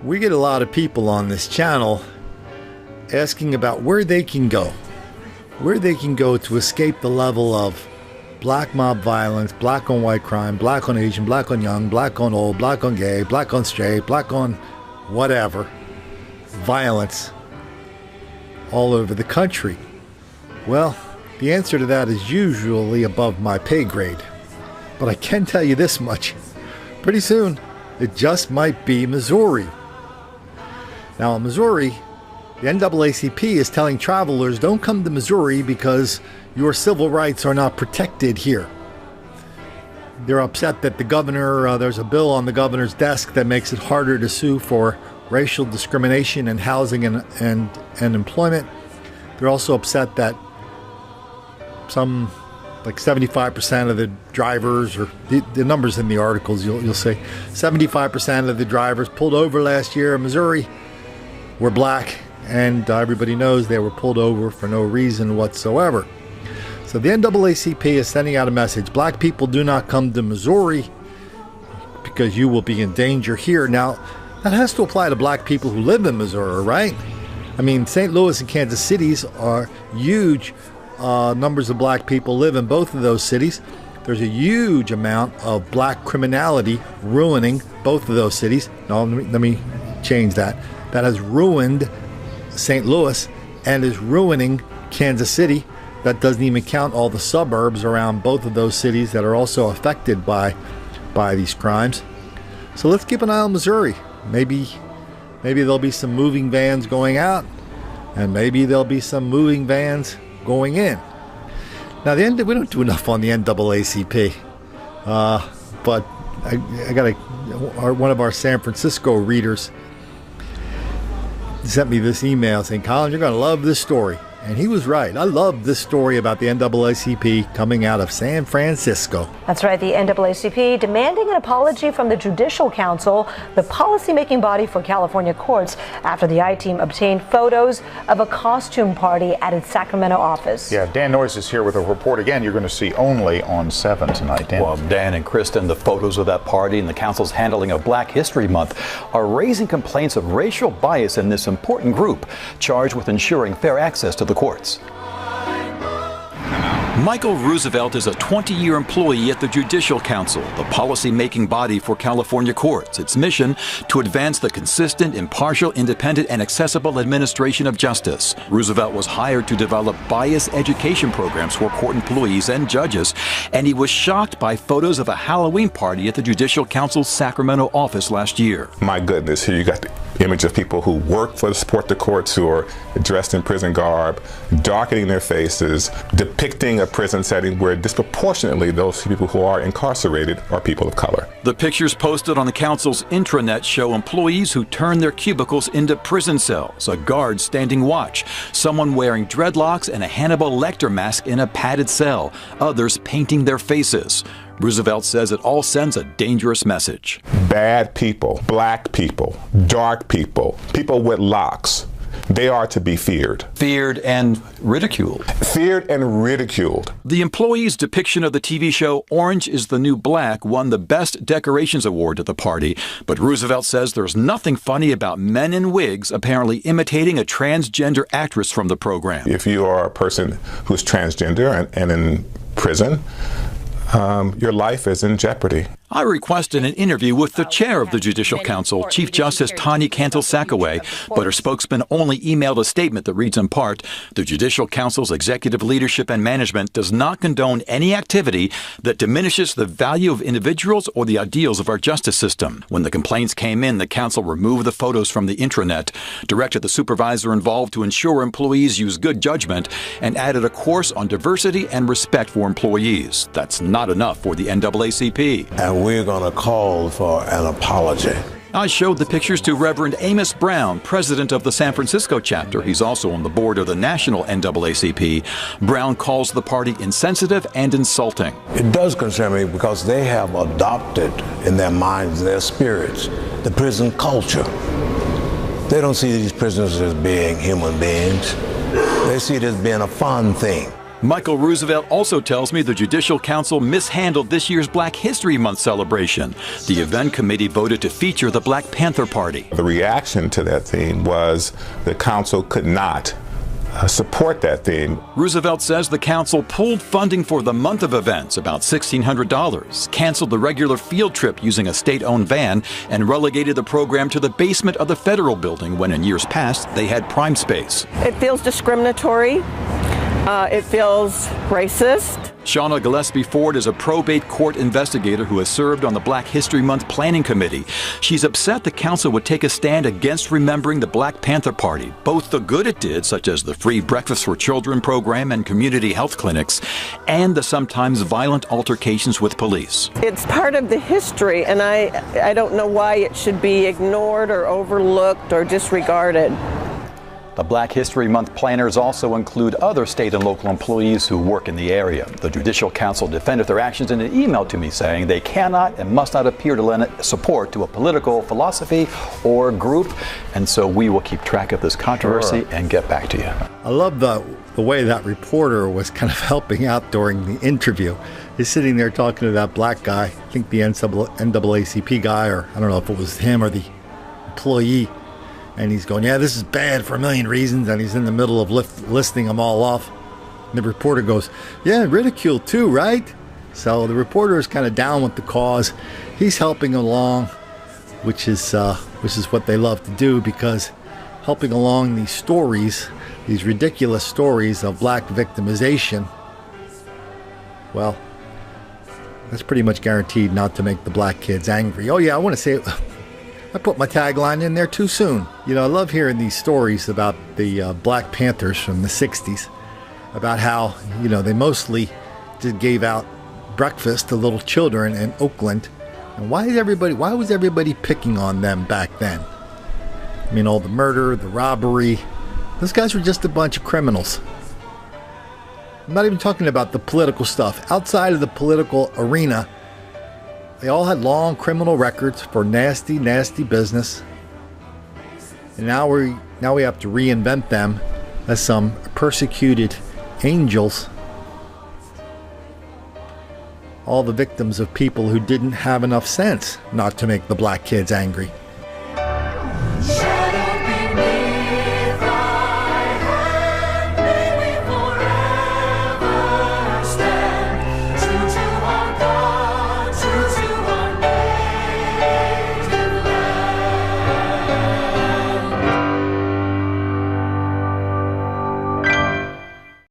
We get a lot of people on this channel asking about where they can go. Where they can go to escape the level of black mob violence, black on white crime, black on Asian, black on young, black on old, black on gay, black on straight, black on whatever violence all over the country. Well, the answer to that is usually above my pay grade. But I can tell you this much. Pretty soon, it just might be Missouri. Now, in Missouri, the NAACP is telling travelers, don't come to Missouri because your civil rights are not protected here. They're upset that the governor, there's a bill on the governor's desk that makes it harder to sue for racial discrimination in housing and employment. They're also upset that some, like 75% of the drivers, or the numbers in the articles, you'll say 75% of the drivers pulled over last year in Missouri were black, and everybody knows they were pulled over for no reason whatsoever. So the NAACP is sending out a message: black people do not come to Missouri because you will be in danger here. Now, that has to apply to black people who live in Missouri, right? I mean, St. Louis and Kansas cities are huge. Numbers of black people live in both of those cities. There's a huge amount of black criminality ruining both of those cities. No, let me change that. That has ruined St. Louis and is ruining Kansas City. That doesn't even count all the suburbs around both of those cities that are also affected by these crimes. So let's keep an eye on Missouri. Maybe there'll be some moving vans going out, and maybe there'll be some moving vans going in. Now, we don't do enough on the NAACP, but I got one of our San Francisco readers sent me this email saying, Colin, you're going to love this story. And he was right. I love this story about the NAACP coming out of San Francisco. That's right. The NAACP demanding an apology from the Judicial Council, the policymaking body for California courts, after the I-Team obtained photos of a costume party at its Sacramento office. Yeah, Dan Noyes is here with a report again you're going to see only on 7 tonight. Dan. Well, Dan and Kristen, the photos of that party and the council's handling of Black History Month are raising complaints of racial bias in this important group, charged with ensuring fair access to the courts. Michael Roosevelt is a 20-year employee at the Judicial Council, the policy-making body for California courts. Its mission to advance the consistent, impartial, independent, and accessible administration of justice. Roosevelt was hired to develop bias education programs for court employees and judges, and he was shocked by photos of a Halloween party at the Judicial Council's Sacramento office last year. My goodness, here you got the image of people who work to support the courts, who are dressed in prison garb, darkening their faces, depicting a prison setting where disproportionately those people who are incarcerated are people of color. The pictures posted on the council's intranet show employees who turn their cubicles into prison cells, a guard standing watch, someone wearing dreadlocks and a Hannibal Lecter mask in a padded cell, others painting their faces. Roosevelt says it all sends a dangerous message. Bad people, black people, dark people, people with locks, they are to be feared. Feared and ridiculed. Feared and ridiculed. The employee's depiction of the TV show Orange is the New Black won the Best Decorations Award at the party, but Roosevelt says there's nothing funny about men in wigs apparently imitating a transgender actress from the program. If you are a person who's transgender and in prison, your life is in jeopardy. I requested an interview with the chair of the Judicial Council, Chief Justice Tanya Cantil-Sackaway, but her spokesman only emailed a statement that reads in part, the Judicial Council's executive leadership and management does not condone any activity that diminishes the value of individuals or the ideals of our justice system. When the complaints came in, the council removed the photos from the intranet, directed the supervisor involved to ensure employees use good judgment, and added a course on diversity and respect for employees. That's not enough for the NAACP. And we're going to call for an apology. I showed the pictures to Reverend Amos Brown, president of the San Francisco chapter. He's also on the board of the national NAACP. Brown calls the party insensitive and insulting. It does concern me because they have adopted in their minds and their spirits the prison culture. They don't see these prisoners as being human beings. They see it as being a fun thing. Michael Roosevelt also tells me the Judicial Council mishandled this year's Black History Month celebration. The event committee voted to feature the Black Panther Party. The reaction to that theme was the council could not support that theme. Roosevelt says the council pulled funding for the month of events, about $1,600, canceled the regular field trip using a state-owned van, and relegated the program to the basement of the federal building when in years past they had prime space. It feels discriminatory. It feels racist. Shauna Gillespie Ford is a probate court investigator who has served on the Black History Month Planning Committee. She's upset the council would take a stand against remembering the Black Panther Party, both the good it did, such as the free Breakfast for Children program and community health clinics, and the sometimes violent altercations with police. It's part of the history, and I don't know why it should be ignored or overlooked or disregarded. The Black History Month planners also include other state and local employees who work in the area. The Judicial Council defended their actions in an email to me saying they cannot and must not appear to lend support to a political philosophy or group, and so we will keep track of this controversy and get back to you. I love the way that reporter was kind of helping out during the interview. He's sitting there talking to that black guy, I think the NAACP guy, or I don't know if it was him or the employee. And he's going, yeah, this is bad for a million reasons. And he's in the middle of listing them all off. And the reporter goes, yeah, ridicule too, right? So the reporter is kind of down with the cause. He's helping along, which is what they love to do, because helping along these stories, these ridiculous stories of black victimization, well, that's pretty much guaranteed not to make the black kids angry. Oh yeah, I want to say I put my tagline in there too soon. You know, I love hearing these stories about the Black Panthers from the 60s, about how, you know, they mostly just gave out breakfast to little children in Oakland. And why was everybody picking on them back then? I mean, all the murder, the robbery, those guys were just a bunch of criminals. I'm not even talking about the political stuff. Outside of the political arena, they all had long criminal records for nasty, nasty business. And now we have to reinvent them as some persecuted angels. All the victims of people who didn't have enough sense not to make the black kids angry.